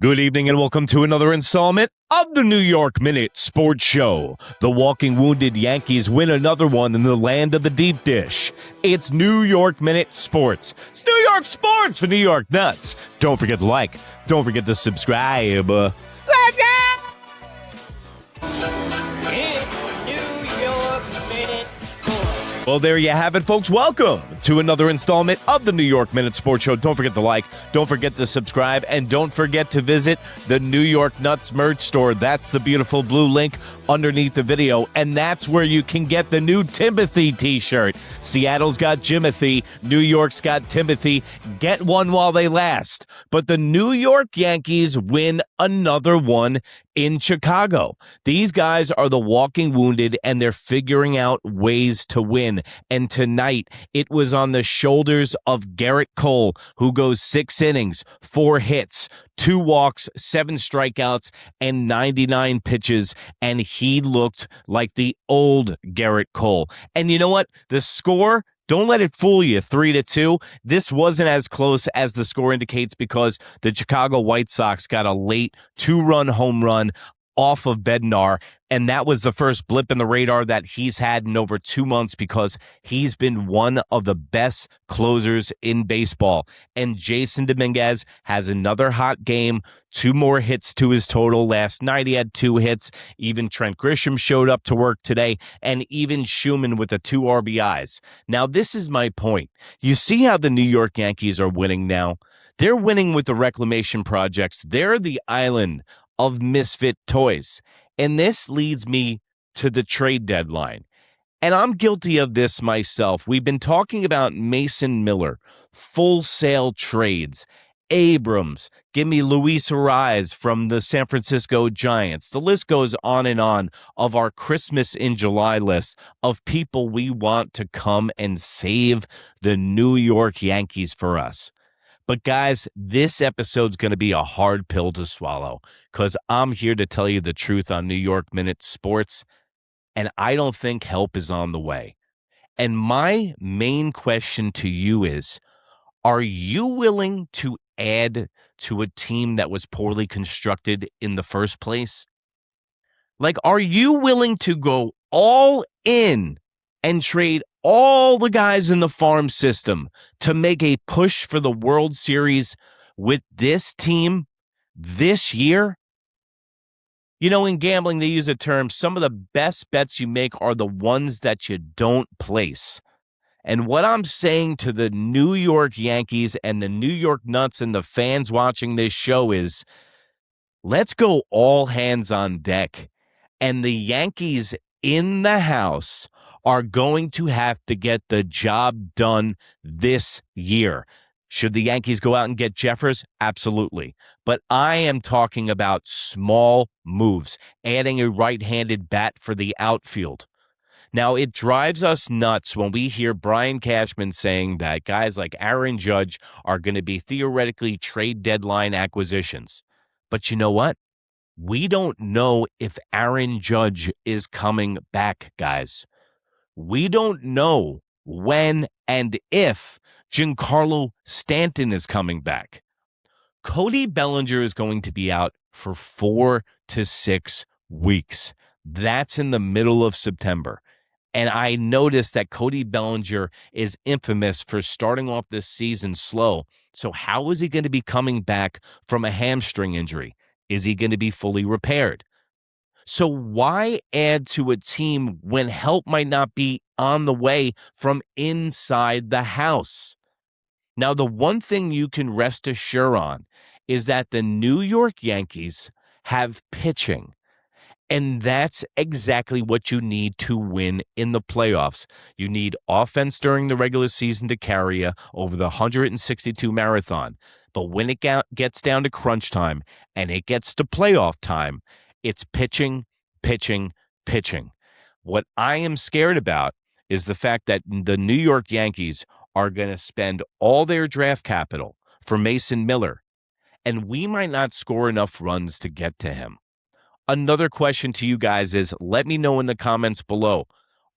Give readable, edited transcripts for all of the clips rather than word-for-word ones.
Good evening and welcome to another installment of the New York Minute Sports Show. The walking wounded Yankees win another one in the land of the deep dish. It's New York Minute Sports. It's New York Sports for New York Nuts. Don't forget to like. Don't forget to subscribe. Let's go! It's New York Minute Sports. Well, there you have it, folks. Welcome to another installment of the New York Minute Sports Show. Don't forget to like, don't forget to subscribe, and don't forget to visit the New York Nuts merch store. That's the beautiful blue link underneath the video, and that's where you can get the new Timothy t-shirt. Seattle's got Jimothy, New York's got Timothy. Get one while they last. But the New York Yankees win another one in Chicago. These guys are the walking wounded, and they're figuring out ways to win. And tonight, it was on the shoulders of Garrett Cole, who goes 6 innings, 4 hits, 2 walks, 7 strikeouts, and 99 pitches, and he looked like the old Garrett Cole. And you know what? The score, don't let it fool you, 3-2. This wasn't as close as the score indicates because the Chicago White Sox got a late 2-run home run off of Bednar, and that was the first blip in the radar that he's had in over 2 months because he's been one of the best closers in baseball. And Jason Dominguez has another hot game, 2 more hits to his total. Last night he had 2 hits. Even Trent Grisham showed up to work today, and even Schumann with the 2 RBIs. Now, this is my point. You see how the New York Yankees are winning now? They're winning with the reclamation projects. They're the island of misfit toys. And this leads me to the trade deadline. And I'm guilty of this myself. We've been talking about Mason Miller, full sale trades, Abrams, give me Luis Arraez from the San Francisco Giants. The list goes on and on of our Christmas in July list of people we want to come and save the New York Yankees for us. But guys, this episode's going to be a hard pill to swallow because I'm here to tell you the truth on New York Minute Sports, and I don't think help is on the way. And my main question to you is, are you willing to add to a team that was poorly constructed in the first place? Like, are you willing to go all in and trade all the guys in the farm system to make a push for the World Series with this team this year? You know, in gambling, they use a term, some of the best bets you make are the ones that you don't place. And what I'm saying to the New York Yankees and the New York Nuts and the fans watching this show is, let's go all hands on deck. And the Yankees in the house are going to have to get the job done this year. Should the Yankees go out and get Jeffers? Absolutely. But I am talking about small moves, adding a right-handed bat for the outfield. Now, it drives us nuts when we hear Brian Cashman saying that guys like Aaron Judge are going to be theoretically trade deadline acquisitions. But you know what? We don't know if Aaron Judge is coming back, guys. We don't know when and if Giancarlo Stanton is coming back. Cody Bellinger is going to be out for 4 to 6 weeks. That's in the middle of September. And I noticed that Cody Bellinger is infamous for starting off this season slow. So how is he going to be coming back from a hamstring injury? Is he going to be fully repaired? So why add to a team when help might not be on the way from inside the house? Now, the one thing you can rest assured on is that the New York Yankees have pitching. And that's exactly what you need to win in the playoffs. You need offense during the regular season to carry you over the 162 marathon. But when it gets down to crunch time and it gets to playoff time, it's pitching, pitching, pitching. What I am scared about is the fact that the New York Yankees are going to spend all their draft capital for Mason Miller, and we might not score enough runs to get to him. Another question to you guys is, let me know in the comments below.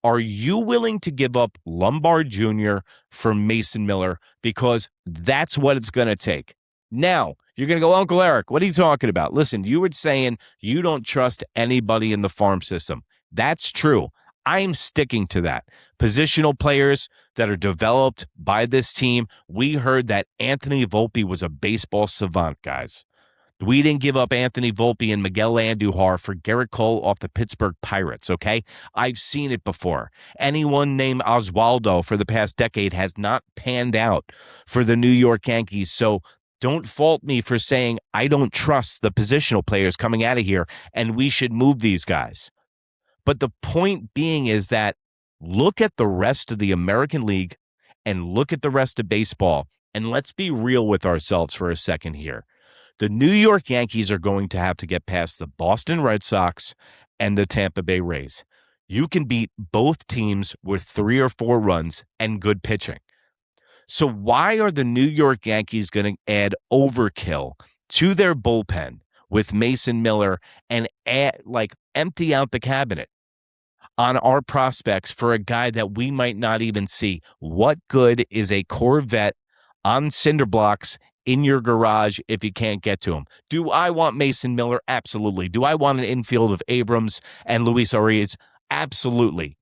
Are you willing to give up Lombard Jr. for Mason Miller? Because that's what it's going to take. Now, You're going to go, Uncle Eric, what are you talking about? Listen, you were saying you don't trust anybody in the farm system. That's true. I'm sticking to that. Positional players that are developed by this team. We heard that Anthony Volpe was a baseball savant, guys. We didn't give up Anthony Volpe and Miguel Andujar for Garrett Cole off the Pittsburgh Pirates, okay? I've seen it before. Anyone named Oswaldo for the past decade has not panned out for the New York Yankees, so don't fault me for saying I don't trust the positional players coming out of here, and we should move these guys. But the point being is that look at the rest of the American League and look at the rest of baseball, and let's be real with ourselves for a second here. The New York Yankees are going to have to get past the Boston Red Sox and the Tampa Bay Rays. You can beat both teams with 3 or 4 runs and good pitching. So why are the New York Yankees going to add overkill to their bullpen with Mason Miller and empty out the cabinet on our prospects for a guy that we might not even see? What good is a Corvette on cinder blocks in your garage if you can't get to him? Do I want Mason Miller? Absolutely. Do I want an infield of Abrams and Luis Arraez? Absolutely.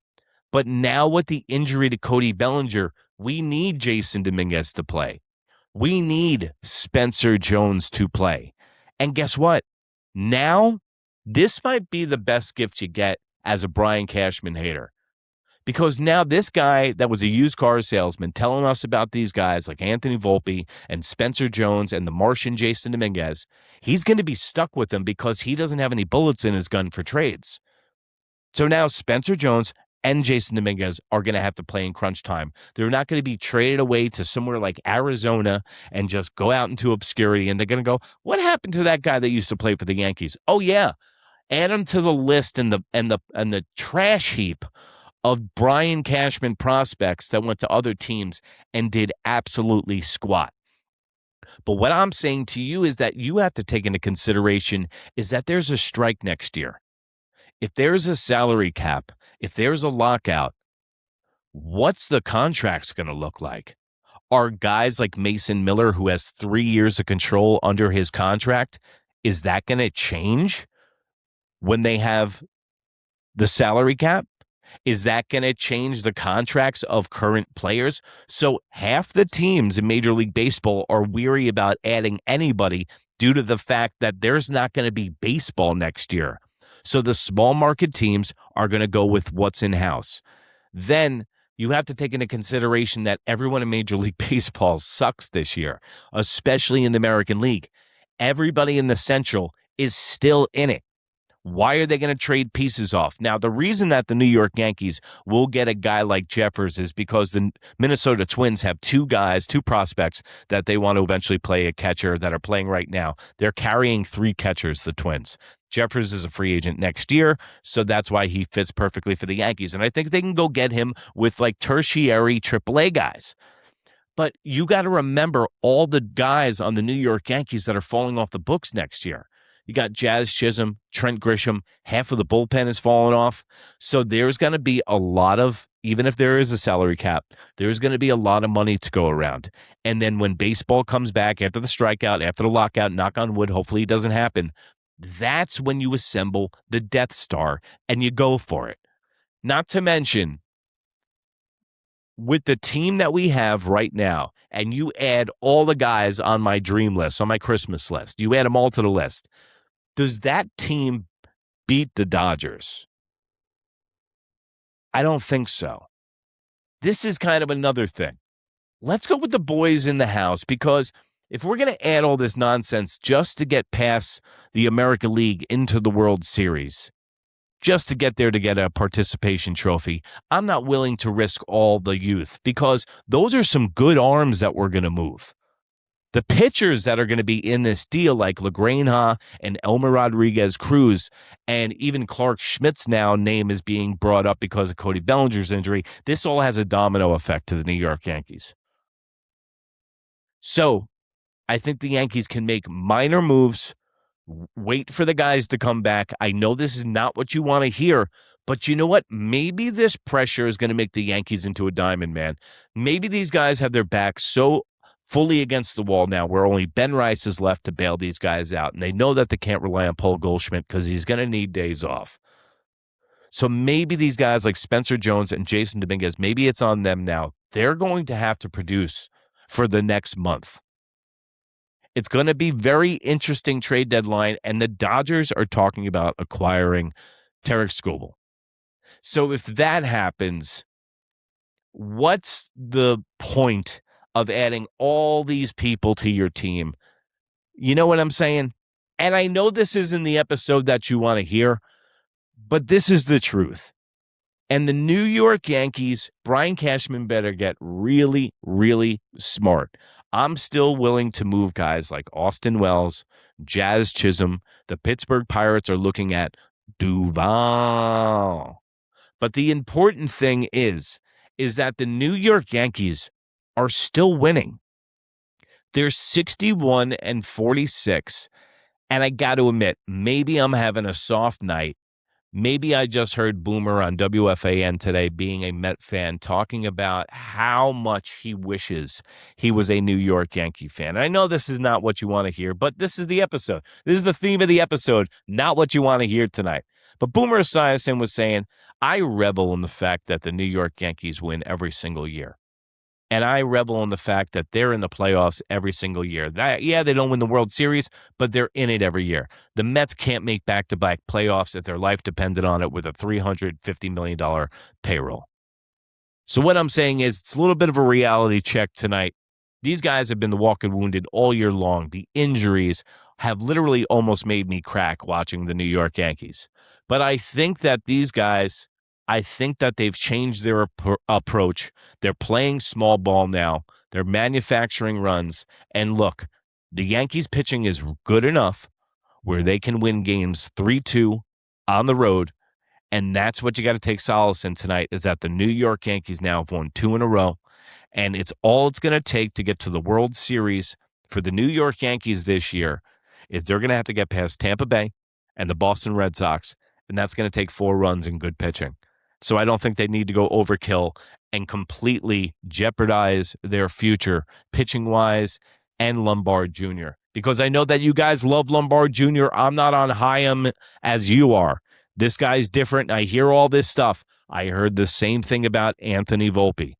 But now with the injury to Cody Bellinger, we need Jason Dominguez to play. We need Spencer Jones to play. And guess what? Now, this might be the best gift you get as a Brian Cashman hater. Because now this guy that was a used car salesman telling us about these guys like Anthony Volpe and Spencer Jones and the Martian Jason Dominguez, he's going to be stuck with them because he doesn't have any bullets in his gun for trades. So now Spencer Jones and Jason Dominguez are going to have to play in crunch time. They're not going to be traded away to somewhere like Arizona and just go out into obscurity. And they're going to go, what happened to that guy that used to play for the Yankees? Oh, yeah. Add him to the list and the trash heap of Brian Cashman prospects that went to other teams and did absolutely squat. But what I'm saying to you is that you have to take into consideration is that there's a strike next year. If there's a salary cap, if there's a lockout, what's the contracts going to look like? Are guys like Mason Miller, who has 3 years of control under his contract, is that going to change when they have the salary cap? Is that going to change the contracts of current players? So half the teams in Major League Baseball are weary about adding anybody due to the fact that there's not going to be baseball next year. So the small market teams are going to go with what's in-house. Then you have to take into consideration that everyone in Major League Baseball sucks this year, especially in the American League. Everybody in the Central is still in it. Why are they going to trade pieces off? Now, the reason that the New York Yankees will get a guy like Jeffers is because the Minnesota Twins have 2 prospects that they want to eventually play a catcher that are playing right now. They're carrying 3 catchers, the Twins. Jeffers is a free agent next year, so that's why he fits perfectly for the Yankees. And I think they can go get him with like tertiary AAA guys. But you got to remember all the guys on the New York Yankees that are falling off the books next year. You got Jazz Chisholm, Trent Grisham, half of the bullpen is falling off. So there's going to be a lot of, even if there is a salary cap, there's going to be a lot of money to go around. And then when baseball comes back after the strikeout, after the lockout, knock on wood, hopefully it doesn't happen, that's when you assemble the Death Star and you go for it. Not to mention, with the team that we have right now, and you add all the guys on my dream list, on my Christmas list, you add them all to the list, does that team beat the Dodgers? I don't think so. This is kind of another thing. Let's go with the boys in the house, because if we're going to add all this nonsense just to get past the American League into the World Series, just to get there to get a participation trophy, I'm not willing to risk all the youth, because those are some good arms that we're going to move. The pitchers that are going to be in this deal, like LaGrange and Elmer Rodriguez Cruz, and even Clark Schmidt's now name is being brought up because of Cody Bellinger's injury, this all has a domino effect to the New York Yankees. So I think the Yankees can make minor moves, wait for the guys to come back. I know this is not what you want to hear, but you know what? Maybe this pressure is going to make the Yankees into a diamond, man. Maybe these guys have their back so fully against the wall now, where only Ben Rice is left to bail these guys out. And they know that they can't rely on Paul Goldschmidt because he's going to need days off. So maybe these guys like Spencer Jones and Jason Dominguez, maybe it's on them now. They're going to have to produce for the next month. It's going to be very interesting trade deadline, and the Dodgers are talking about acquiring Tarek Skubal. So if that happens, what's the point of adding all these people to your team? You know what I'm saying? And I know this isn't the episode that you want to hear, but this is the truth. And the New York Yankees, Brian Cashman better get really, really smart. I'm still willing to move guys like Austin Wells, Jazz Chisholm. The Pittsburgh Pirates are looking at Duval. But the important thing is that the New York Yankees are still winning. They're 61-46. And I got to admit, maybe I'm having a soft night. Maybe I just heard Boomer on WFAN today, being a Met fan, talking about how much he wishes he was a New York Yankee fan. And I know this is not what you want to hear, but this is the episode. This is the theme of the episode, not what you want to hear tonight. But Boomer Esiason was saying, I revel in the fact that the New York Yankees win every single year. And I revel in the fact that they're in the playoffs every single year. Yeah, they don't win the World Series, but they're in it every year. The Mets can't make back-to-back playoffs if their life depended on it with a $350 million payroll. So what I'm saying is it's a little bit of a reality check tonight. These guys have been the walking wounded all year long. The injuries have literally almost made me crack watching the New York Yankees. But I think that these guys, I think that they've changed their approach. They're playing small ball now. They're manufacturing runs. And look, the Yankees pitching is good enough where they can win games 3-2 on the road. And that's what you got to take solace in tonight, is that the New York Yankees now have won 2 in a row. And it's all it's going to take to get to the World Series for the New York Yankees this year is they're going to have to get past Tampa Bay and the Boston Red Sox. And that's going to take 4 runs and good pitching. So I don't think they need to go overkill and completely jeopardize their future pitching-wise and Lombard Jr. Because I know that you guys love Lombard Jr. I'm not on high as you are. This guy's different. I hear all this stuff. I heard the same thing about Anthony Volpe.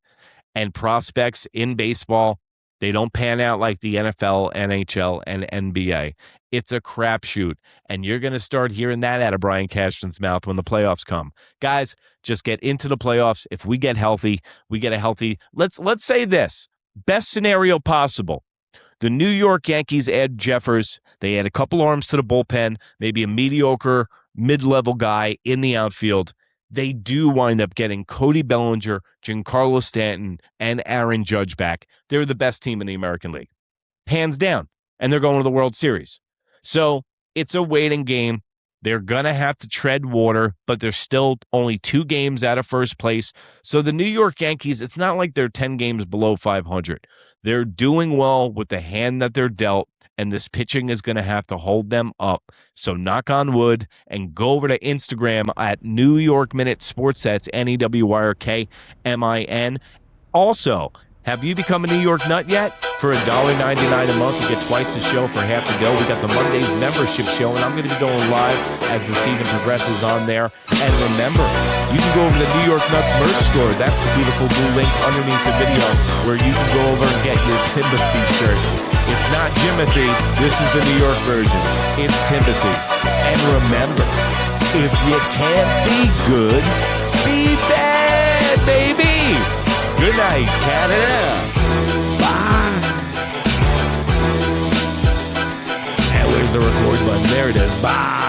And prospects in baseball, they don't pan out like the NFL, NHL, and NBA. It's a crapshoot, and you're going to start hearing that out of Brian Cashman's mouth when the playoffs come. Guys, just get into the playoffs. If we get healthy, we get a healthy. Let's say this. Best scenario possible. The New York Yankees add Jeffers. They add a couple arms to the bullpen, maybe a mediocre mid-level guy in the outfield. They do wind up getting Cody Bellinger, Giancarlo Stanton, and Aaron Judge back. They're the best team in the American League. Hands down. And they're going to the World Series. So it's a waiting game. They're going to have to tread water, but they're still only 2 games out of first place. So the New York Yankees, it's not like they're 10 games below 500. They're doing well with the hand that they're dealt, and this pitching is going to have to hold them up. So knock on wood and go over to Instagram at New York Minute Sports. That's NEWYRKMIN. Also, have you become a New York Nut yet? For $1.99 a month, you get twice the show for half the dough. We got the Mondays membership show, and I'm going to be going live as the season progresses on there. And remember, you can go over to the New York Nuts merch store. That's the beautiful blue link underneath the video where you can go over and get your Timothy shirt. It's not Jimothy. This is the New York version. It's Timothy. And remember, if you can't be good, be bad, baby. Good night, Canada. Bye. And where's the record button? There it is. Bye.